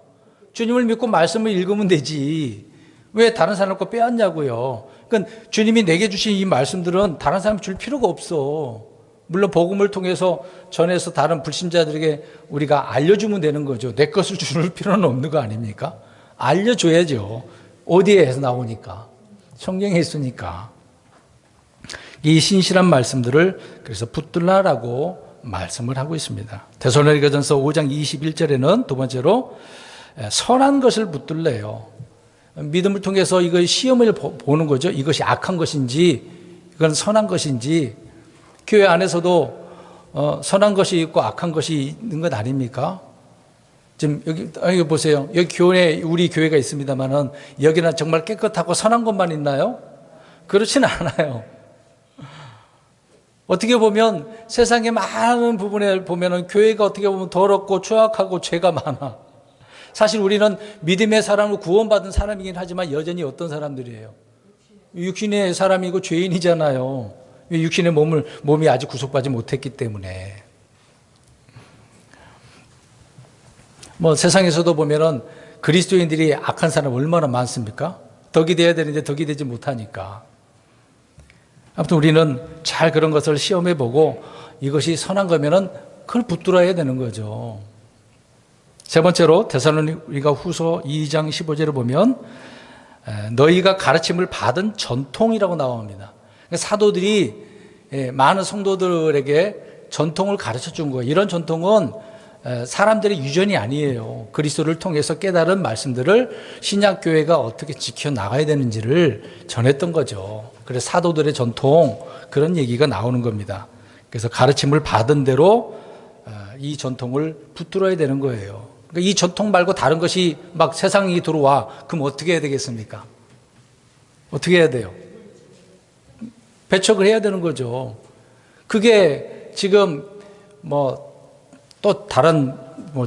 Speaker 1: 주님을 믿고 말씀을 읽으면 되지. 왜 다른 사람 거 빼앗냐고요. 그러니까 주님이 내게 주신 이 말씀들은 다른 사람 줄 필요가 없어. 물론 복음을 통해서 전해서 다른 불신자들에게 우리가 알려주면 되는 거죠. 내 것을 줄 필요는 없는 거 아닙니까? 알려줘야죠. 어디에서 나오니까. 성경에 있으니까. 이 신실한 말씀들을 그래서 붙들라라고 말씀을 하고 있습니다. 데살로니가전서 5장 21절에는 두 번째로 선한 것을 붙들래요. 믿음을 통해서 이거 시험을 보는 거죠. 이것이 악한 것인지 이건 선한 것인지. 교회 안에서도 선한 것이 있고 악한 것이 있는 것 아닙니까? 지금 여기 보세요. 여기 교회 우리 교회가 있습니다만은 여기는 정말 깨끗하고 선한 것만 있나요? 그렇지는 않아요. 어떻게 보면 세상의 많은 부분에 보면은 교회가 어떻게 보면 더럽고 추악하고 죄가 많아. 사실 우리는 믿음의 사람으로 구원받은 사람이긴 하지만 여전히 어떤 사람들이에요? 육신의 사람이고 죄인이잖아요. 육신의 몸이 아직 구속받지 못했기 때문에. 세상에서도 보면은 그리스도인들이 악한 사람 얼마나 많습니까? 덕이 돼야 되는데 덕이 되지 못하니까. 아무튼 우리는 잘 그런 것을 시험해 보고 이것이 선한 거면은 그걸 붙들어야 되는 거죠. 세 번째로 데살로니가 후서 2장 15절을 보면 너희가 가르침을 받은 전통이라고 나옵니다. 사도들이 많은 성도들에게 전통을 가르쳐 준 거예요. 이런 전통은 사람들의 유전이 아니에요. 그리스도를 통해서 깨달은 말씀들을 신약교회가 어떻게 지켜나가야 되는지를 전했던 거죠. 그래서 사도들의 전통, 그런 얘기가 나오는 겁니다. 그래서 가르침을 받은 대로 이 전통을 붙들어야 되는 거예요. 그러니까 이 전통 말고 다른 것이 막 세상이 들어와. 그럼 어떻게 해야 되겠습니까? 어떻게 해야 돼요? 배척을 해야 되는 거죠. 그게 지금 또 다른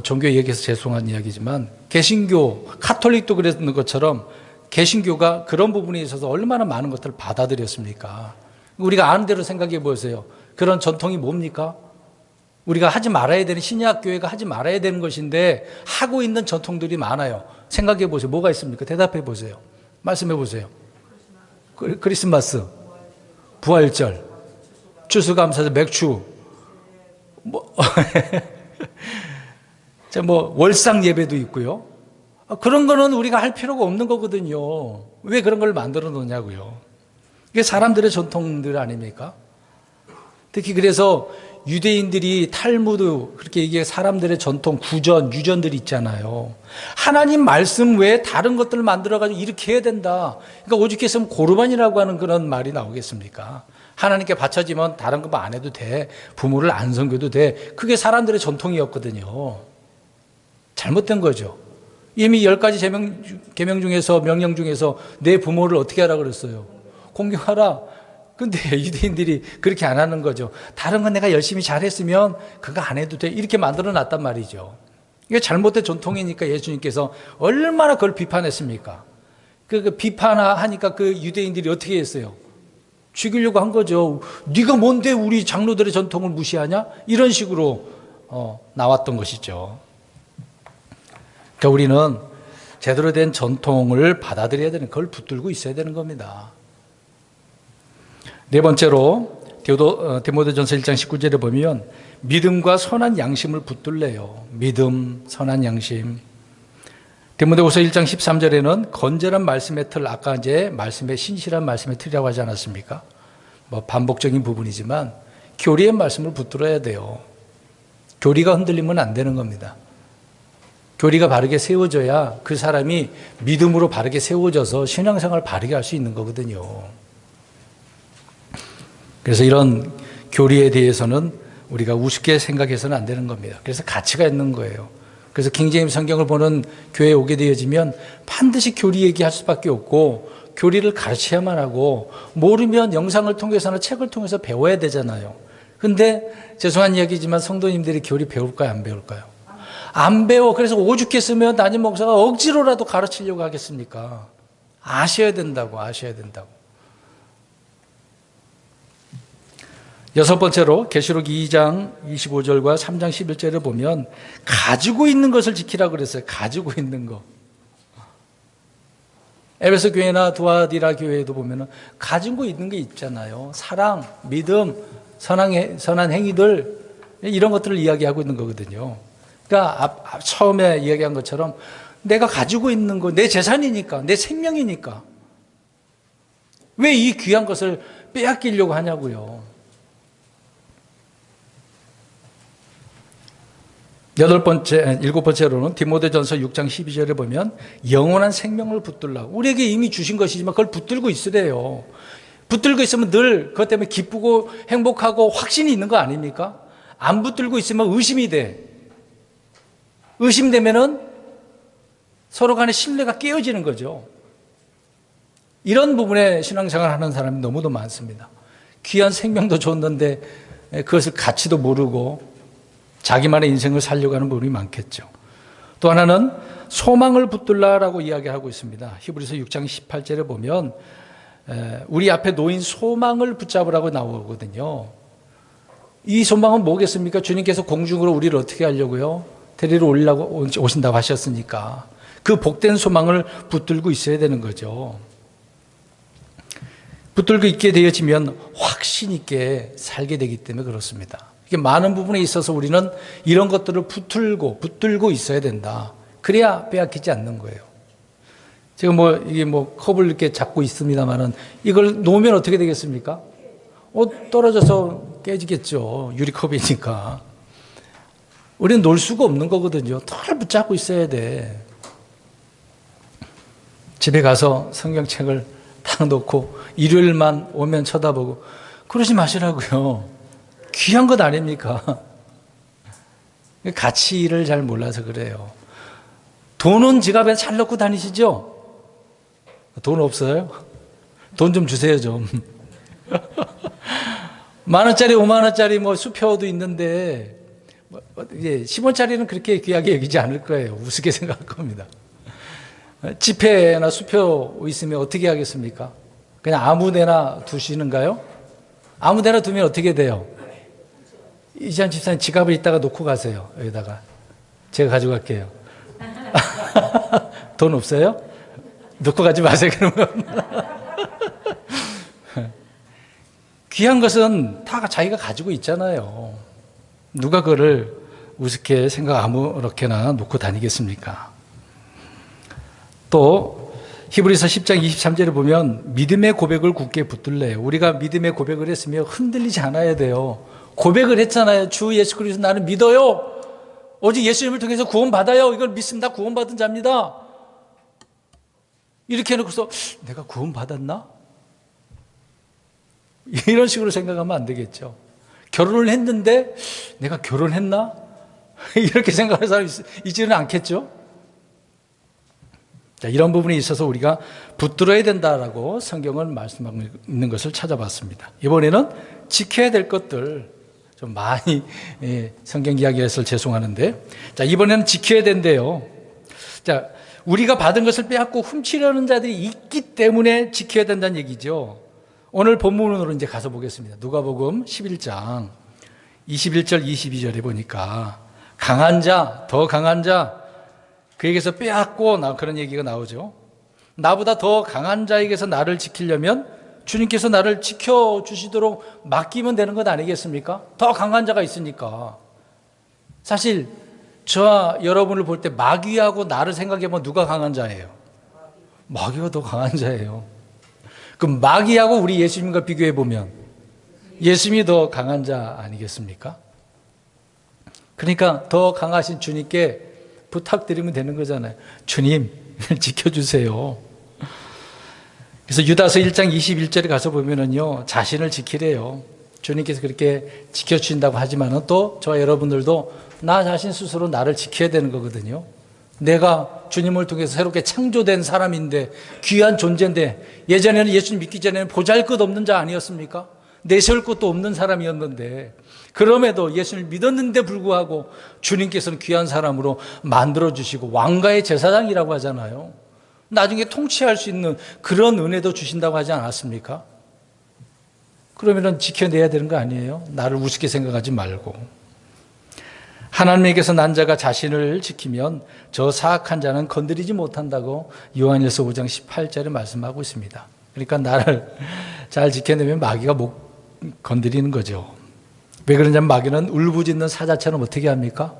Speaker 1: 종교 얘기해서 죄송한 이야기지만 개신교, 카톨릭도 그랬는 것처럼 개신교가 그런 부분에 있어서 얼마나 많은 것들을 받아들였습니까? 우리가 아는 대로 생각해 보세요. 그런 전통이 뭡니까? 우리가 하지 말아야 되는, 신약교회가 하지 말아야 되는 것인데 하고 있는 전통들이 많아요. 생각해 보세요. 뭐가 있습니까? 대답해 보세요. 말씀해 보세요. 크리스마스, 부활절, 추수감사절, 맥주, 월상 예배도 있고요. 그런 거는 우리가 할 필요가 없는 거거든요. 왜 그런 걸 만들어 놓냐고요. 이게 사람들의 전통들 아닙니까? 특히 그래서 유대인들이 탈무드, 그렇게 이게 사람들의 전통, 구전, 유전들이 있잖아요. 하나님 말씀 외에 다른 것들을 만들어가지고 이렇게 해야 된다. 그러니까 오죽했으면 고르반이라고 하는 그런 말이 나오겠습니까? 하나님께 바쳐지면 다른 거 안 해도 돼. 부모를 안 섬겨도 돼. 그게 사람들의 전통이었거든요. 잘못된 거죠. 이미 10가지 계명 중에서, 명령 중에서 내 부모를 어떻게 하라 그랬어요? 공경하라. 근데 유대인들이 그렇게 안 하는 거죠. 다른 건 내가 열심히 잘했으면 그거 안 해도 돼. 이렇게 만들어 놨단 말이죠. 이게 잘못된 전통이니까 예수님께서 얼마나 그걸 비판했습니까? 그 비판하니까 그 유대인들이 어떻게 했어요? 죽이려고 한 거죠. 네가 뭔데 우리 장로들의 전통을 무시하냐? 이런 식으로 나왔던 것이죠. 그러니까 우리는 제대로 된 전통을 받아들여야 되는, 그걸 붙들고 있어야 되는 겁니다. 네 번째로 디모데전서 1장 19절에 보면 믿음과 선한 양심을 붙들래요. 믿음, 선한 양심. 디모데후서 1장 13절에는 건전한 말씀의 틀, 아까 이제 말씀의 신실한 말씀의 틀이라고 하지 않았습니까? 반복적인 부분이지만 교리의 말씀을 붙들어야 돼요. 교리가 흔들리면 안 되는 겁니다. 교리가 바르게 세워져야 그 사람이 믿음으로 바르게 세워져서 신앙생활을 바르게 할 수 있는 거거든요. 그래서 이런 교리에 대해서는 우리가 우습게 생각해서는 안 되는 겁니다. 그래서 가치가 있는 거예요. 그래서 킹제임스 성경을 보는 교회에 오게 되어지면 반드시 교리 얘기할 수밖에 없고 교리를 가르쳐야만 하고, 모르면 영상을 통해서나 책을 통해서 배워야 되잖아요. 근데 죄송한 이야기지만 성도님들이 교리 배울까요, 안 배울까요? 안 배워. 그래서 오죽했으면 담임 목사가 억지로라도 가르치려고 하겠습니까? 아셔야 된다고. 여섯 번째로 계시록 2장 25절과 3장 11절을 보면 가지고 있는 것을 지키라고 그랬어요. 가지고 있는 거. 에베소 교회나 두아디라 교회에도 보면 가지고 있는 게 있잖아요. 사랑, 믿음, 선한 행위들, 이런 것들을 이야기하고 있는 거거든요. 그러니까 처음에 이야기한 것처럼 내가 가지고 있는 거, 내 재산이니까, 내 생명이니까 왜 이 귀한 것을 빼앗기려고 하냐고요. 일곱 번째로는 디모데전서 6장 12절에 보면 영원한 생명을 붙들라고, 우리에게 이미 주신 것이지만 그걸 붙들고 있으래요. 붙들고 있으면 늘 그것 때문에 기쁘고 행복하고 확신이 있는 거 아닙니까? 안 붙들고 있으면 의심이 돼. 의심되면은 서로 간의 신뢰가 깨어지는 거죠. 이런 부분에 신앙생활 하는 사람이 너무도 많습니다. 귀한 생명도 줬는데 그것을 가치도 모르고 자기만의 인생을 살려고 하는 분이 많겠죠. 또 하나는 소망을 붙들라라고 이야기하고 있습니다. 히브리서 6장 18절에 보면 우리 앞에 놓인 소망을 붙잡으라고 나오거든요. 이 소망은 뭐겠습니까? 주님께서 공중으로 우리를 어떻게 하려고요? 데리러 오신다고 하셨으니까 그 복된 소망을 붙들고 있어야 되는 거죠. 붙들고 있게 되어지면 확신 있게 살게 되기 때문에 그렇습니다. 이게 많은 부분에 있어서 우리는 이런 것들을 붙들고 있어야 된다. 그래야 빼앗기지 않는 거예요. 제가 이게 컵을 이렇게 잡고 있습니다만은 이걸 놓으면 어떻게 되겠습니까? 떨어져서 깨지겠죠. 유리컵이니까. 우리는 놓을 수가 없는 거거든요. 털 붙잡고 있어야 돼. 집에 가서 성경책을 딱 놓고 일요일만 오면 쳐다보고 그러지 마시라고요. 귀한 것 아닙니까? 가치를 잘 몰라서 그래요. 돈은 지갑에 잘 넣고 다니시죠? 돈 없어요? 돈 좀 주세요, 좀. 10,000원짜리, 50,000원짜리 수표도 있는데, 10원짜리는 그렇게 귀하게 여기지 않을 거예요. 우습게 생각할 겁니다. 지폐나 수표 있으면 어떻게 하겠습니까? 그냥 아무 데나 두시는가요? 아무 데나 두면 어떻게 돼요? 이지한 집사님 지갑을 이따가 놓고 가세요. 여기다가. 제가 가져갈게요. 돈 없어요? 놓고 가지 마세요, 그러면. 귀한 것은 다 자기가 가지고 있잖아요. 누가 그거를 우습게 생각 아무렇게나 놓고 다니겠습니까? 또 히브리서 10장 23절에 보면 믿음의 고백을 굳게 붙들래요. 우리가 믿음의 고백을 했으면 흔들리지 않아야 돼요. 고백을 했잖아요. 주 예수 그리스도 나는 믿어요. 오직 예수님을 통해서 구원받아요. 이걸 믿습니다. 구원받은 자입니다. 이렇게 해놓고서 내가 구원받았나? 이런 식으로 생각하면 안 되겠죠. 결혼을 했는데 내가 결혼했나? 이렇게 생각하는 사람이 있지는 않겠죠. 자, 이런 부분에 있어서 우리가 붙들어야 된다라고 성경을 말씀하고 있는 것을 찾아봤습니다. 이번에는 지켜야 될 것들 좀 많이 성경 이야기해서 죄송하는데, 자, 이번에는 지켜야 된대요. 자, 우리가 받은 것을 빼앗고 훔치려는 자들이 있기 때문에 지켜야 된다는 얘기죠. 오늘 본문으로 이제 가서 보겠습니다. 누가복음 11장 21절 22절에 보니까 강한 자, 더 강한 자, 그에게서 빼앗고 그런 얘기가 나오죠. 나보다 더 강한 자에게서 나를 지키려면 주님께서 나를 지켜주시도록 맡기면 되는 것 아니겠습니까? 더 강한 자가 있으니까. 사실 저와 여러분을 볼 때 마귀하고 나를 생각해보면 누가 강한 자예요? 마귀가 더 강한 자예요. 그럼 마귀하고 우리 예수님과 비교해보면 예수님이 더 강한 자 아니겠습니까? 그러니까 더 강하신 주님께 부탁드리면 되는 거잖아요. 주님, 지켜주세요. 그래서 유다서 1장 21절에 가서 보면은요, 자신을 지키래요. 주님께서 그렇게 지켜주신다고 하지만은 또 저와 여러분들도 나 자신 스스로 나를 지켜야 되는 거거든요. 내가 주님을 통해서 새롭게 창조된 사람인데, 귀한 존재인데, 예전에는 예수님 믿기 전에는 보잘것없는 자 아니었습니까? 내세울 것도 없는 사람이었는데, 그럼에도 예수를 믿었는데 불구하고 주님께서는 귀한 사람으로 만들어주시고 왕가의 제사장이라고 하잖아요. 나중에 통치할 수 있는 그런 은혜도 주신다고 하지 않았습니까? 그러면은 지켜내야 되는 거 아니에요? 나를 우습게 생각하지 말고. 하나님에게서 난 자가 자신을 지키면 저 사악한 자는 건드리지 못한다고 요한일서 5장 18절에 말씀하고 있습니다. 그러니까 나를 잘 지켜내면 마귀가 못 건드리는 거죠. 왜 그러냐면 마귀는 울부짖는 사자처럼 어떻게 합니까?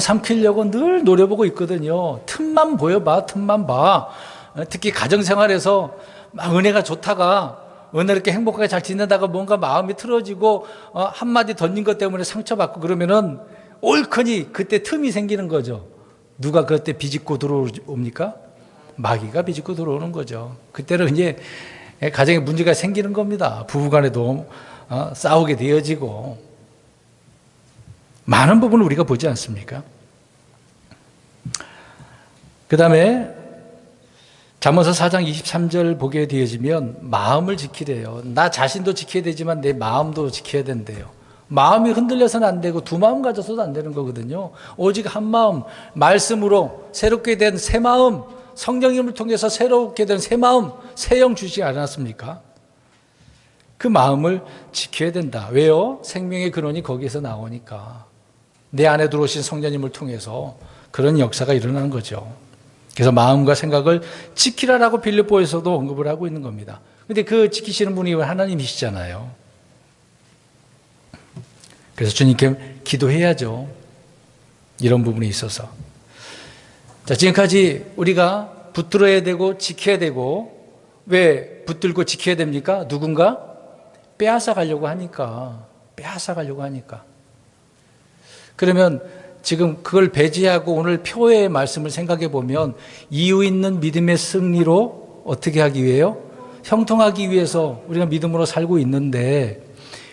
Speaker 1: 삼키려고 늘 노려보고 있거든요. 틈만 보여봐, 틈만 봐. 특히 가정생활에서 막 은혜가 좋다가 은혜롭게 행복하게 잘 지내다가 뭔가 마음이 틀어지고 한마디 던진 것 때문에 상처받고 그러면은 옳거니 그때 틈이 생기는 거죠. 누가 그때 비집고 들어옵니까? 마귀가 비집고 들어오는 거죠. 그때는 이제 가정에 문제가 생기는 겁니다. 부부간에도 싸우게 되어지고 많은 부분을 우리가 보지 않습니까? 그 다음에 잠언서 4장 23절 보게 되어지면 마음을 지키래요. 나 자신도 지켜야 되지만 내 마음도 지켜야 된대요. 마음이 흔들려서는 안 되고 두 마음 가져서도 안 되는 거거든요. 오직 한 마음, 말씀으로 새롭게 된 새 마음, 성령님을 통해서 새롭게 된 새 마음, 새 영 주시지 않았습니까? 그 마음을 지켜야 된다. 왜요? 생명의 근원이 거기에서 나오니까. 내 안에 들어오신 성령님을 통해서 그런 역사가 일어나는 거죠. 그래서 마음과 생각을 지키라라고 빌립보에서도 언급을 하고 있는 겁니다. 그런데 그 지키시는 분이 하나님이시잖아요. 그래서 주님께 기도해야죠. 이런 부분에 있어서. 자, 지금까지 우리가 붙들어야 되고 지켜야 되고, 왜 붙들고 지켜야 됩니까? 누군가 빼앗아 가려고 하니까. 그러면 지금 그걸 배제하고 오늘 표의 말씀을 생각해 보면 이유 있는 믿음의 승리로 어떻게 하기 위해요? 형통하기 위해서 우리가 믿음으로 살고 있는데,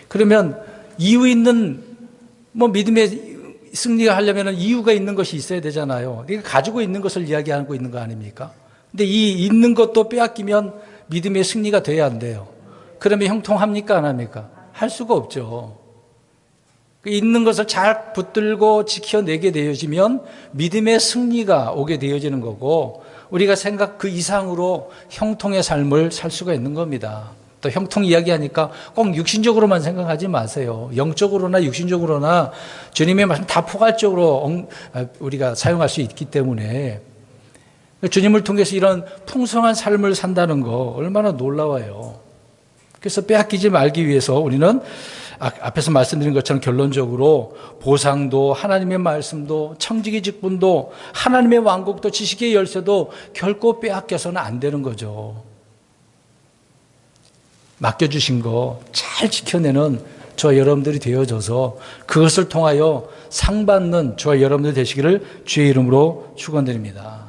Speaker 1: 그러면 이유 있는 믿음의 승리가 하려면 이유가 있는 것이 있어야 되잖아요. 그러니까 가지고 있는 것을 이야기하고 있는 거 아닙니까? 근데 이 있는 것도 빼앗기면 믿음의 승리가 돼야 안 돼요. 그러면 형통합니까? 안 합니까? 할 수가 없죠. 있는 것을 잘 붙들고 지켜내게 되어지면 믿음의 승리가 오게 되어지는 거고, 우리가 생각 그 이상으로 형통의 삶을 살 수가 있는 겁니다. 또 형통 이야기하니까 꼭 육신적으로만 생각하지 마세요. 영적으로나 육신적으로나 주님의 말씀 다 포괄적으로 우리가 사용할 수 있기 때문에 주님을 통해서 이런 풍성한 삶을 산다는 거 얼마나 놀라워요. 그래서 빼앗기지 말기 위해서 우리는 앞에서 말씀드린 것처럼 결론적으로 보상도 하나님의 말씀도 청지기 직분도 하나님의 왕국도 지식의 열쇠도 결코 빼앗겨서는 안 되는 거죠. 맡겨주신 거 잘 지켜내는 저와 여러분들이 되어져서 그것을 통하여 상 받는 저와 여러분들 되시기를 주의 이름으로 축원드립니다.